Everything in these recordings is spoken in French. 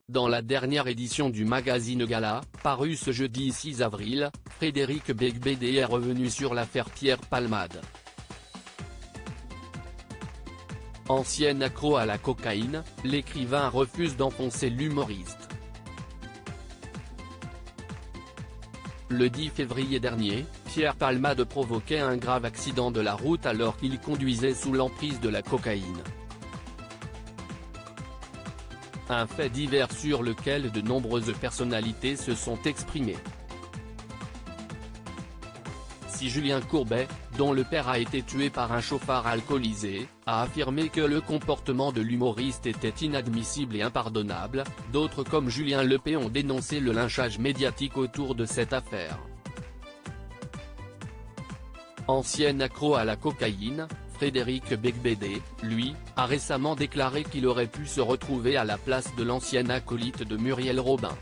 Dans la dernière édition du magazine Gala, paru ce jeudi 6 avril, Frédéric Beigbeder est revenu sur l'affaire Pierre Palmade. Ancien accro à la cocaïne, l'écrivain refuse d'enfoncer l'humoriste. Le 10 février dernier, Pierre Palmade provoquait un grave accident de la route alors qu'il conduisait sous l'emprise de la cocaïne. Un fait divers sur lequel de nombreuses personnalités se sont exprimées. Si Julien Courbet, dont le père a été tué par un chauffard alcoolisé, a affirmé que le comportement de l'humoriste était inadmissible et impardonnable, d'autres comme Julien Lepé ont dénoncé le lynchage médiatique autour de cette affaire. Ancien accro à la cocaïne, Frédéric Beigbeder, lui, a récemment déclaré qu'il aurait pu se retrouver à la place de l'ancien acolyte de Muriel Robin.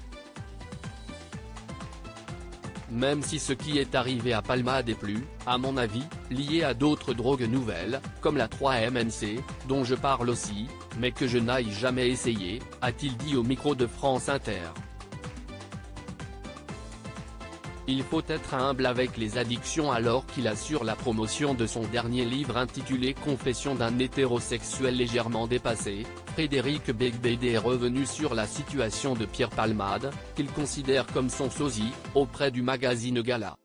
Même si ce qui est arrivé à Palmade est plus, à mon avis, lié à d'autres drogues nouvelles, comme la 3-MNC, dont je parle aussi, mais que je n'aille jamais essayé, a-t-il dit au micro de France Inter. Il faut être humble avec les addictions alors qu'il assure la promotion de son dernier livre intitulé Confessions d'un hétérosexuel légèrement dépassé. Frédéric Beigbeder est revenu sur la situation de Pierre Palmade, qu'il considère comme son sosie, auprès du magazine Gala.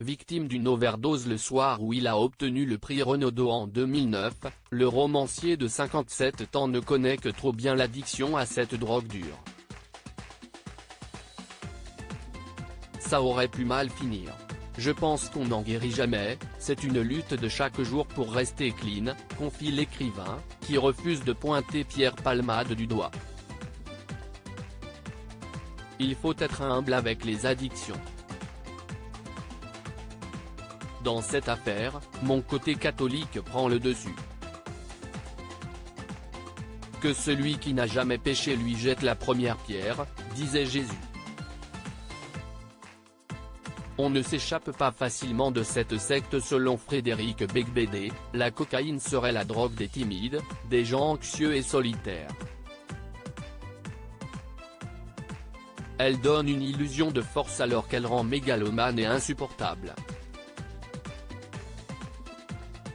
Victime d'une overdose le soir où il a obtenu le prix Renaudot en 2009, le romancier de 57 ans ne connaît que trop bien l'addiction à cette drogue dure. Ça aurait pu mal finir. Je pense qu'on n'en guérit jamais, c'est une lutte de chaque jour pour rester clean, confie l'écrivain, qui refuse de pointer Pierre Palmade du doigt. Il faut être humble avec les addictions. Dans cette affaire, mon côté catholique prend le dessus. Que celui qui n'a jamais péché lui jette la première pierre, disait Jésus. On ne s'échappe pas facilement de cette secte selon Frédéric Beigbeder, la cocaïne serait la drogue des timides, des gens anxieux et solitaires. Elle donne une illusion de force alors qu'elle rend mégalomane et insupportable.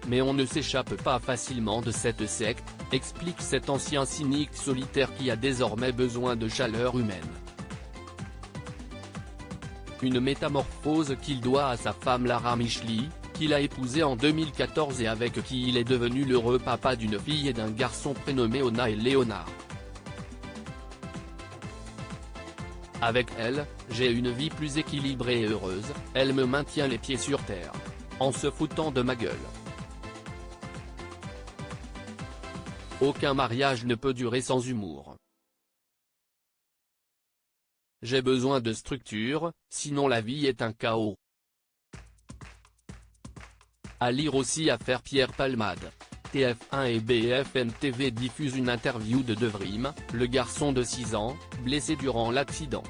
Mais on ne s'échappe pas facilement de cette secte, explique cet ancien cynique solitaire qui a désormais besoin de chaleur humaine. Une métamorphose qu'il doit à sa femme Lara Micheli, qu'il a épousée en 2014 et avec qui il est devenu l'heureux papa d'une fille et d'un garçon prénommés Ona et Léonard. Avec elle, j'ai une vie plus équilibrée et heureuse, elle me maintient les pieds sur terre. En se foutant de ma gueule. Aucun mariage ne peut durer sans humour. J'ai besoin de structure, sinon la vie est un chaos. À lire aussi Affaire Pierre Palmade. TF1 et BFM TV diffusent une interview de Devrim, le garçon de 6 ans, blessé durant l'accident.